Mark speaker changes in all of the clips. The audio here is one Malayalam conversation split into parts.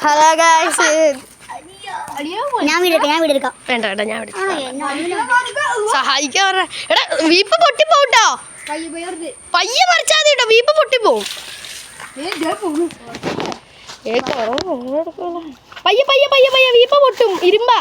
Speaker 1: ഹലോ ഗൈസ്,
Speaker 2: ഞാൻ വീഡിയോ എടുക്കാം.
Speaker 1: വേണ്ട വേണ്ട, ഞാൻ സഹായിക്കാൻ പറഞ്ഞ. എടാ വീപ്പ് പൊട്ടിപ്പോട്ടോ, പയ്യെ പറിച്ചാൽ മതി കേട്ടോ, വീപ്പ് പൊട്ടിപ്പോവും. പയ്യെ പയ്യെ പയ്യെ പയ്യെ വീപ്പ പൊട്ടും, ഇരുമ്പാ.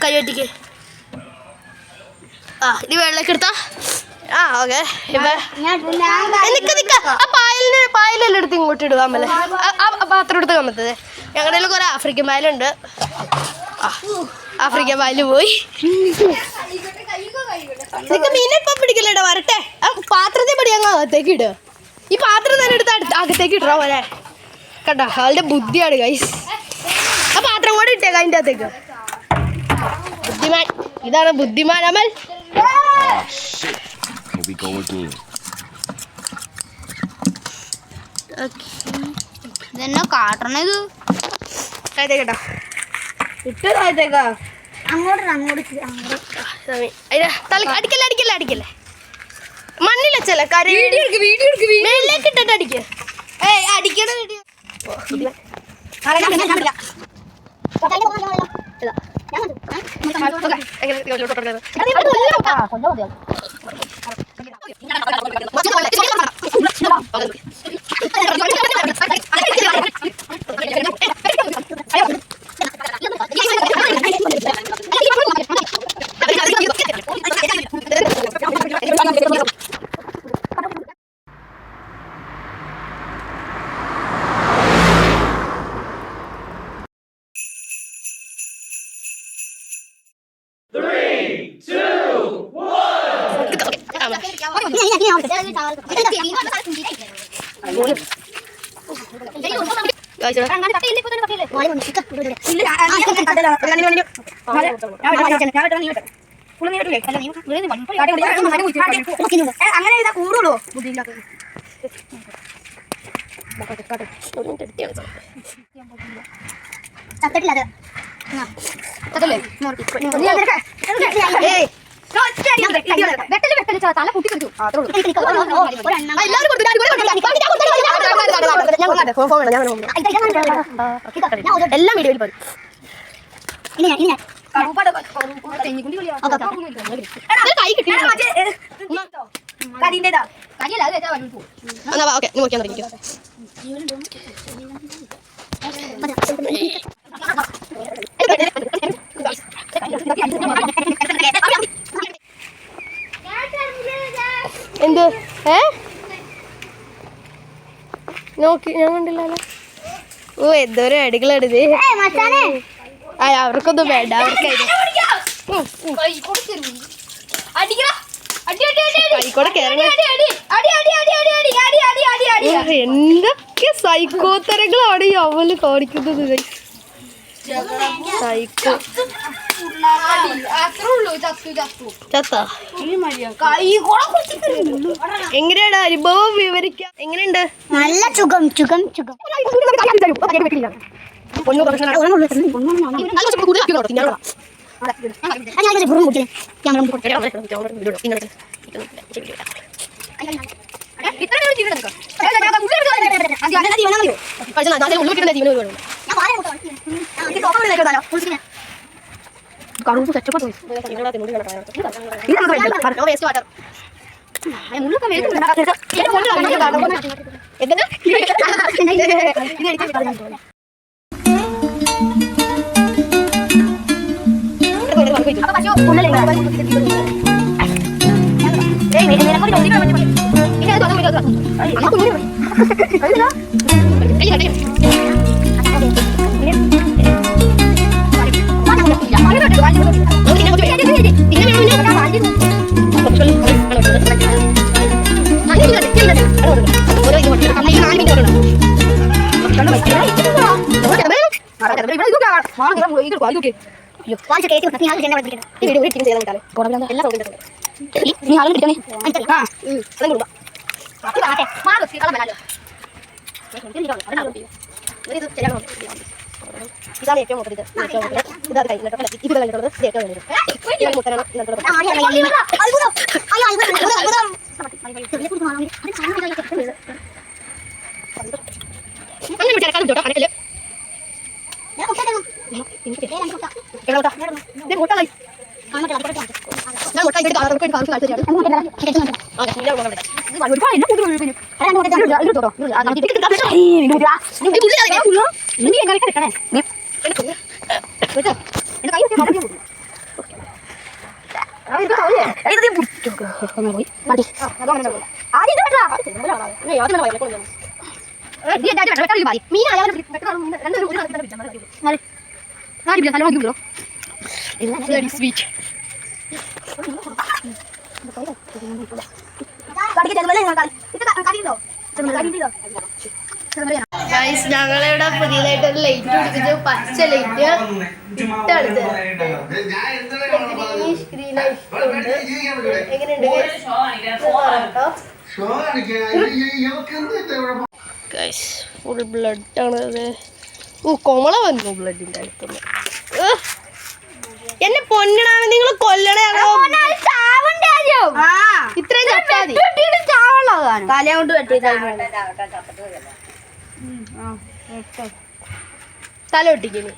Speaker 1: കൈവറ്റിക്ക്. ഇനി വെള്ളമൊക്കെ എടുത്താ. ഓക്കെ. പായലെല്ലാം എടുത്ത് ഇങ്ങോട്ട് ഇടുക. അമ്മല്ലേ ആ പാത്രം എടുത്ത് കമ്മത്തത്. ഞങ്ങളുടെ കുറെ ആഫ്രിക്കൻ പായലുണ്ട്. ആഫ്രിക്കൻ പായല് പോയി. നിനക്ക് മീനെ ഇപ്പം പിടിക്കല്ലേടാ, വരട്ടെ. പാത്രത്തിൽ പടി അങ്ങ് അകത്തേക്ക് ഇടുക. ഈ പാത്രം തന്നെ എടുത്ത് അകത്തേക്ക് ഇടാ പോലെ. കണ്ടോ, അവളുടെ ബുദ്ധിയാണ് ഗൈസ്. ആ പാത്രം കൂടെ ഇട്ടേക്ക അതിൻ്റെ അകത്തേക്ക്. ബുദ്ധിമാൻ, ഇതാണ് ബുദ്ധിമാൻ അമൽ.
Speaker 2: ഇതെന്നാ കാട്ടണ ഇത്?
Speaker 1: കേട്ടോ ഇട്ട് താഴത്തേക്കാ. അടിക്കല്ലേ അടിക്കല്ലേ അടിക്കല്ലേ, മണ്ണിലച്ചല്ലേ മേളിലേക്ക് ഇട്ടിട്ട് അടിക്ക. അടിക്കണ വീഡിയോ അങ്ങനെ ഇതാ കൂടുള്ളൂ. എല്ലാം വീഡിയോയിൽ പോയി. എന്ത് നോക്കി ഞാൻ കണ്ടില്ലല്ലോ. ഓ എന്തോരം അടികളെടുത്ത്. അവർക്കൊന്നും വേണ്ട, അവർക്ക് എന്തൊക്കെ സൈക്കോത്തരങ്ങളാണ് ഈ അവല് കാണിക്കുന്നത്. സൈക്കോ എങ്ങനെയാണ് അനുഭവം വിവരിക്കാം? എങ്ങനെയുണ്ട്?
Speaker 2: നല്ല സുഖം സുഖം സുഖം.
Speaker 1: ഇതാണ് ഏറ്റവും മുട്ടത് ഇതാണ് കഴിഞ്ഞിട്ടുള്ളത് ഇത് കഴിഞ്ഞിട്ടുള്ളത് ഏറ്റവും കഴിഞ്ഞത് മുട്ടനാണ് സ്വീറ്റ് ഞങ്ങളിവിടെ പുതിയതായിട്ടൊരു ലൈറ്റ് പിടിപ്പിച്ചു പച്ച ലൈറ്റ് ഇട്ടെടുത്ത് ഗ്രീൻ ഇഷ്ടമുണ്ട് എങ്ങനെയുണ്ട് ഫുൾ ബ്ലഡ് ആണ് അത് കോമള വന്നു ബ്ലഡിന്റെ അടുത്തുനിന്ന് എന്നെ പൊന്നണാണ് നിങ്ങൾ കൊല്ലണയാണോ ഇത്രയും ചട്ടാതി തല കൊണ്ട് തല ഒട്ടിക്കണി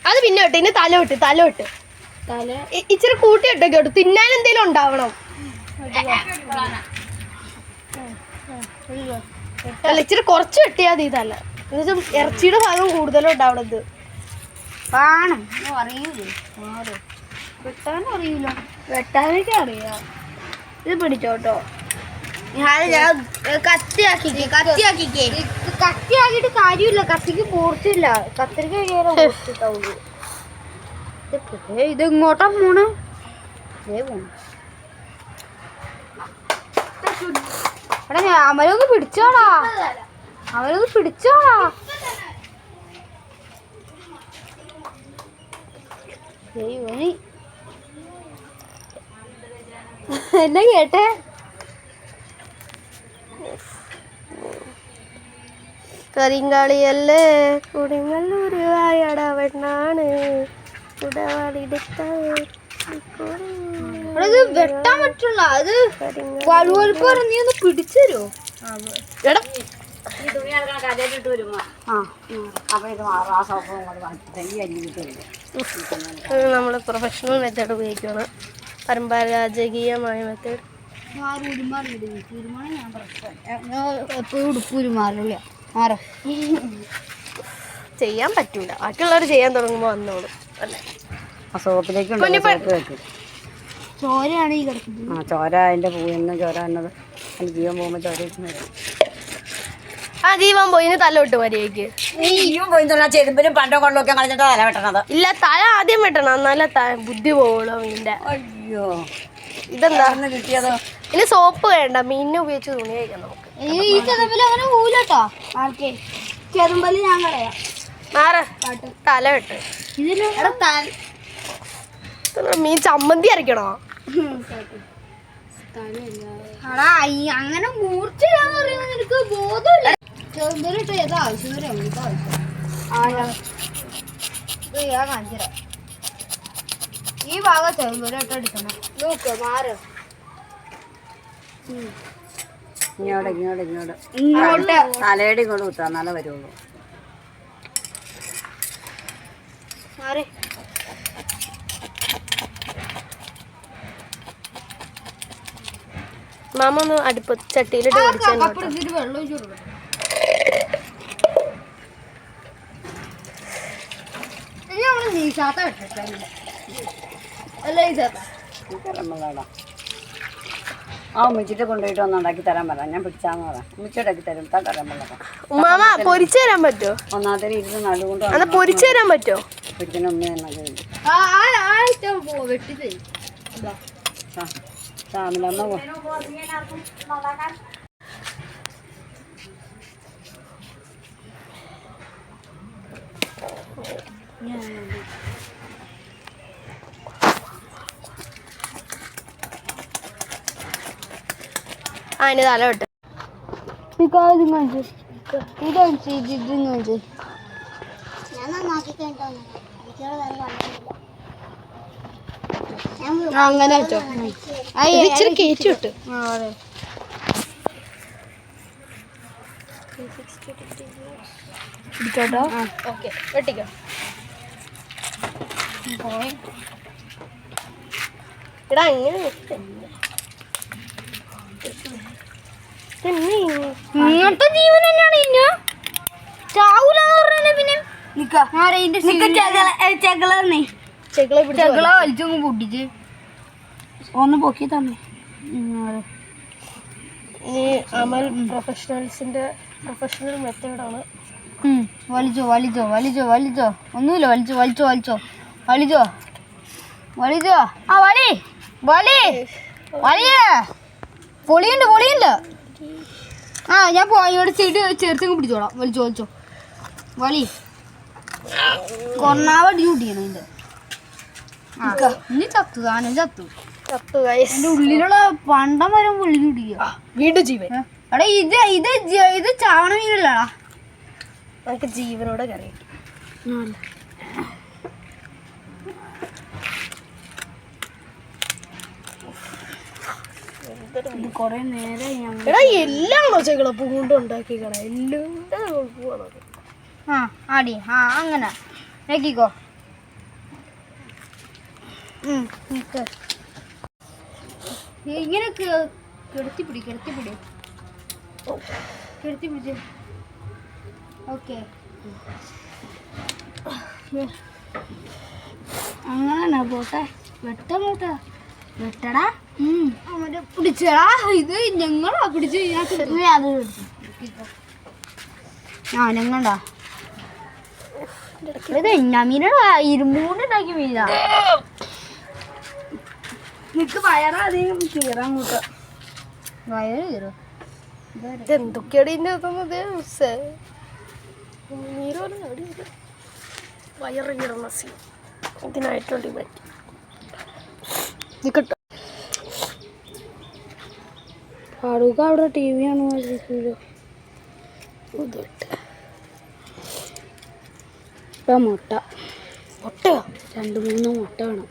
Speaker 1: അത് പിന്നെ വെട്ട് ഇനി തല വിട്ട് ഇച്ചിരി കൂട്ടി ഇട്ടൊക്കെ കേട്ടു തിന്നാൻ എന്തേലും ഉണ്ടാവണം അല്ല ഇച്ചിരി കുറച്ച് വെട്ടിയാ മതി തല എന്നുവെച്ചാൽ ഇറച്ചിയുടെ ഭാഗം കൂടുതലും ഉണ്ടാവണത് വെട്ടാനൊക്കെ അറിയാം ഇത് പിടിച്ചോട്ടോ കത്തിയാക്കിട്ട് കാര്യമില്ല കത്തിക്ക് പോർച്ചില്ല കത്തിരിക്ക ഇത് ഇങ്ങോട്ടാ പോണ് എടാ അവരൊന്ന് പിടിച്ചോളാ എന്നാ കേട്ടെ കരിങ്കാളിയല്ലേ കുടിങ്ങല്ലൂര് വായടവണ്ണാണ് വെട്ടാൻ പറ്റുള്ള അത് വഴുവഴുപ്പ് നീ ഒന്ന് പിടിച്ചോ എടാ നമ്മള് പ്രൊഫഷണൽ മെത്തേഡ് ഉപയോഗിക്കുകയാണ് പരമ്പരാജകീയമായ മെത്തേഡ് ചെയ്യാൻ പറ്റൂല ബാക്കിയുള്ളവർ ചെയ്യാൻ തുടങ്ങുമ്പോ വന്നോളൂ അല്ലേ ചോരയാണ് ഈ കിടക്കുന്നത്
Speaker 3: ചോര അതിന്റെ പൂവിന്ന് ചോര എന്നത് ജീവൻ പോകുമ്പോ ചോര
Speaker 1: ആ ജീവൻ പോയി തല വിട്ട് മര്യാദക്ക്
Speaker 3: ചെരുമ്പിനും പണ്ടോ കൊള്ളൊക്കെ കളഞ്ഞിട്ട് തല വെട്ടണത്
Speaker 1: ഇല്ല തല ആദ്യം വെട്ടണം എന്നാലേ ബുദ്ധി പോവുള്ളൂ മീനിന്റെ
Speaker 3: അയ്യോ
Speaker 1: ഇതെന്താ കിട്ടിയതോ ഇനി സോപ്പ് വേണ്ട മീനിനെ ഉപയോഗിച്ച് തുണി കഴിക്കാം നമുക്ക് ഈ ചെറുമ്പല് അങ്ങനെ പോവില്ലട്ടോ ചെറുമ്പല് ഞാൻ കളയാം തല വെട്ട് മീൻ ചമ്മന്തി അരക്കണോ അങ്ങനെ മൂർച്ചയാന്ന് പറയുന്നത് എനിക്ക് ബോധമില്ല ചെറുമ്പലിട്ട് ഏതാ ആവശ്യം ഈ ഭാഗം ചെറുമ്പലിട്ട് എടുക്കണം നോക്ക് മാറ്
Speaker 3: ഇങ്ങോട്ട് തലയുടെ ഇങ്ങോട്ട് കുത്താ എന്നാലേ വരുള്ളൂ
Speaker 1: മാറി മാമ ഒന്ന് അടുപ്പ് ചട്ടിയിലിട്ട് വെള്ളം
Speaker 3: ആ ഉമ്മച്ചിട്ട് കൊണ്ടുപോയിട്ട് ഒന്ന് ഉണ്ടാക്കി തരാൻ പറയാം ഞാൻ പിടിച്ചാന്ന് പറയാം ഉമ്മച്ചിട്ടാക്കി തരും തരാൻ പറയാം
Speaker 1: മാമ പൊരിച്ചു തരാൻ പറ്റുമോ
Speaker 3: ഒന്നാമത്തെ ഇരുന്ന് നടുകൊണ്ട്
Speaker 1: പൊരിച്ചു തരാൻ പറ്റുമോ
Speaker 3: പിടിക്കുന്ന ഉമ്മ എന്നൊക്കെ സാമിലമ്മ
Speaker 1: അതിന് തല വിട്ട് അങ്ങനെ വെച്ചോ ഇച്ചിരി കയറ്റി വിട്ട് പിടിച്ചോട്ടോ ഓക്കെ വെട്ടിക്കോ എടാ ഇങ്ങനെ
Speaker 2: ഇങ്ങനത്തെ ജീവൻ തന്നെയാണ് ഇന്ന ചാവൂലെന്ന് പറഞ്ഞാ പിന്നെ
Speaker 1: ചെകളെ പിടിച്ച്
Speaker 2: വലിച്ചൊന്ന് പൊട്ടിച്ച് ഒന്ന് പൊക്കി തന്നെ
Speaker 1: ഈ അമൽ പ്രൊഫഷണൽ മെത്തേഡാണ്
Speaker 2: വലിച്ചോ വലിച്ചോ വലിച്ചോ വലിച്ചോ ഒന്നുമില്ല വലിച്ചോ വലിച്ചോ വലിച്ചോ വലിച്ചോ വലിച്ചോ ആ വലി വലി വലിയ പൊളിയുണ്ട് പൊളിയുണ്ട് ആ ഞാൻ പോയോട് ചെടി ചേർത്തങ്ങ് പിടിച്ചോളാം വലിച്ചോ വലിച്ചോ വലി കൊറോണാവടി കൂട്ടിയാണ് ഇതിന്റെ ഇനി ചത്തു താനും ചത്തു എന്റെ ഉള്ളിലുള്ള പണ്ടം വരെ ഉള്ളിൽ കുടിക്കുക
Speaker 1: വീണ്ടും ജീവൻ
Speaker 2: എടാ ഇത് ചാവണ മീനല്ലടാ
Speaker 1: നമുക്ക് ജീവനോടെ കറി
Speaker 2: കൊറേ നേരം
Speaker 1: എടാ എല്ലാണോ ചെകളെ പൂണ്ട് ഉണ്ടാക്കിക്കട എല്ലാം കുഴപ്പമാണത്
Speaker 2: ആ ആടി ആ അങ്ങനെ നോക്കിക്കോ ഇങ്ങനെ കെടുത്തിപ്പിടി കെടുത്തിപ്പിടിച്ച് ഓക്കെ അങ്ങനെ പോട്ടെ വെട്ട വെട്ടടാ അവന്റെ പിടിച്ചടാ ഇത് ഞങ്ങളാ പിടിച്ച് അത് ഞാനെങ്ങണ്ടാ ഇത് മീനടാ ഇരുമ്പൂണ്ടുണ്ടാക്കി മീനാ നിനക്ക് വയറധികം കീറാൻ കൂട്ടാ വയറ് കീറോ
Speaker 1: ഇതെന്തൊക്കെയാണ് ഇതിൻ്റെ വയറ് കീറണ സീൻ ഇതിനായിട്ടുള്ള പറ്റി നിക്കട്ടോ
Speaker 2: ഫാറൂഖ് അവിടെ ടി വി ആണ് ഇപ്പം മുട്ടയോ 2-3 മുട്ട വേണം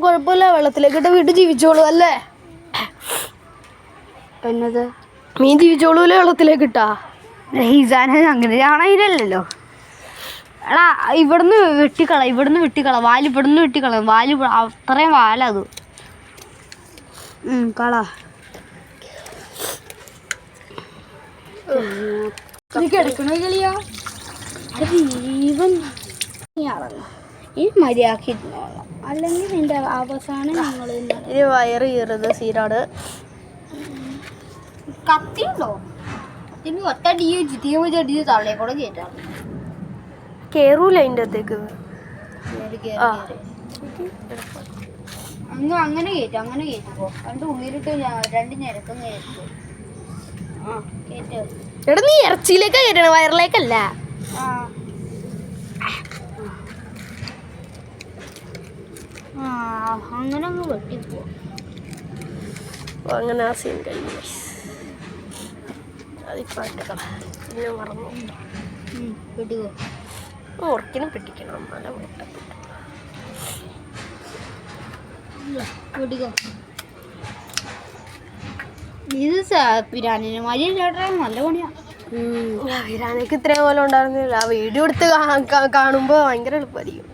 Speaker 1: കുഴപ്പമില്ല വെള്ളത്തിലേക്കിട്ട് വീട്ടിൽ ജീവിച്ചോളൂ അല്ലേ
Speaker 2: എന്നത്
Speaker 1: മീൻ ജീവിച്ചോളൂല്ലേ വെള്ളത്തിലേക്കിട്ടാ
Speaker 2: ഹിസാന അങ്ങനെ കാണാനില്ലല്ലോ എടാ ഇവിടുന്ന് വെട്ടിക്കള വാല് ഇവിടുന്ന് വെട്ടിക്കള വാല് അത്രയും വാലത് കള എടുക്കണ കളിയാ ജീവൻ ഈ മര്യാദ അല്ലെങ്കിൽ നിന്റെ അവസാനം ഞങ്ങൾ
Speaker 1: ഇനി വയറ് കീറുന്നത് സീനാണ്
Speaker 2: കത്തിയുണ്ടോ ഇനി ഒറ്റ ഡി വെച്ച് തള്ളയെ കൂടെ കയറ്റാം
Speaker 1: കേറൂല അതിൻ്റെ അകത്തേക്ക്
Speaker 2: അങ്ങനെ കയറ്റിപ്പോ രണ്ട് ഉള്ളിലിട്ട് 2 ഞെരക്കം കയറ്റോ ആ കയറ്റോ
Speaker 1: എടാ നീ ഇറച്ചിയിലേക്കാ കയറ്റണം വയറിലേക്കല്ല
Speaker 2: അങ്ങനെ അങ്ങ് വെട്ടിപ്പോ
Speaker 1: അങ്ങനെ ആ സീൻ കഴിഞ്ഞു അതിപ്പാട്ട പിന്നെ മറന്നു
Speaker 2: വെട്ടിക്കോ
Speaker 1: ഉറക്കിനും പിടിക്കണം നല്ല
Speaker 2: വെട്ടിക്കോ ഇത് പിരാനിന് മര്യ ചേട്ടാ നല്ല പണിയാ
Speaker 1: വിരാനക്ക് ഇത്രയും പോലെ ഉണ്ടായിരുന്നില്ല വീഡിയോ എടുത്ത് കാണുമ്പോൾ ഭയങ്കര എളുപ്പമായിരിക്കും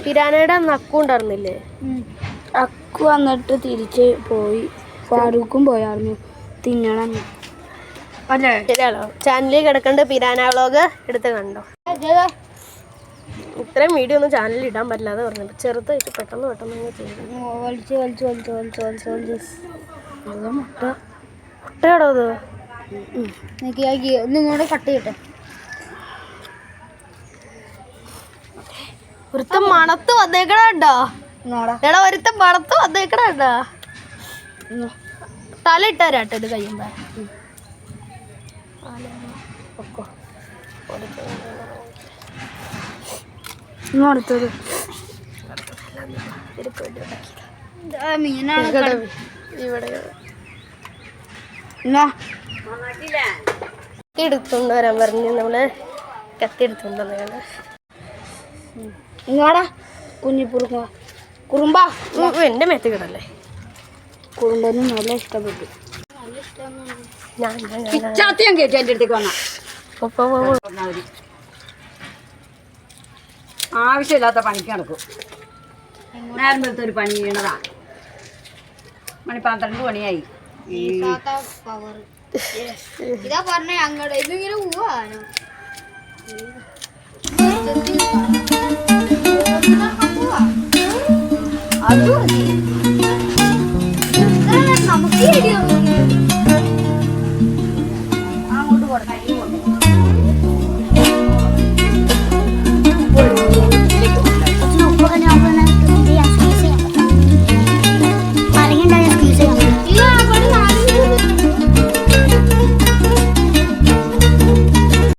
Speaker 1: പിരാനയുടെ നക്കു ഉണ്ടായിരുന്നില്ലേ
Speaker 2: അക്കു വന്നിട്ട് തിരിച്ച് പോയി ഫാറൂഖും പോയായിരുന്നു തിന്നണം അല്ലേ
Speaker 1: ശരിയാണോ ചാനലിൽ കിടക്കേണ്ട പിരാന വ്ളോഗ് എടുത്ത് കണ്ടോ ഇത്രയും വീഡിയോ ഒന്നും ചാനലിൽ ഇടാൻ പറ്റില്ലാതെ പറഞ്ഞത് ചെറുതായിട്ട് പെട്ടെന്ന്
Speaker 2: വലിച്ച്
Speaker 1: നല്ല മുട്ടയാടോ അത്
Speaker 2: നിങ്ങളുടെ കട്ട് ചെയ്യട്ടെ
Speaker 1: ഒരുത്തം മണത്ത് വന്നേക്കണോ എടാ ഒരുത്തം മണത്ത് വന്നേക്കണോ തല ഇട്ടാരാട്ടോ ഇത് കഴിയുമ്പോ
Speaker 2: അടുത്തത് മീനാണ്
Speaker 1: ഇവിടെ
Speaker 2: എന്നാ
Speaker 1: കത്തി എടുത്തുകൊണ്ട് വരാൻ പറഞ്ഞു നമ്മള്. കത്തി എടുത്തുകൊണ്ട് വന്നേക്കണേ.
Speaker 2: ഇങ്ങാടാ കുഞ്ഞിപ്പുറുക്ക കുറുമ്പ
Speaker 1: എൻ്റെ മേത്ത് കിടല്ലേ.
Speaker 2: കുറുമ്പനും നല്ല ഇഷ്ടപ്പെട്ടു.
Speaker 3: പിച്ചാത്തി ഞാൻ കയറ്റി എൻ്റെ അടുത്തേക്ക് വന്നാ ആവശ്യമില്ലാത്ത പണിക്ക് നടക്കും. നേരം വെളുത്ത ഒരു പണി ചെയ്യണതാ. മണി 12 മണിയായി.
Speaker 2: ഇതാ പറഞ്ഞ അങ്ങോട്ട് ഇതിങ്ങനെ പോവാനോ അതും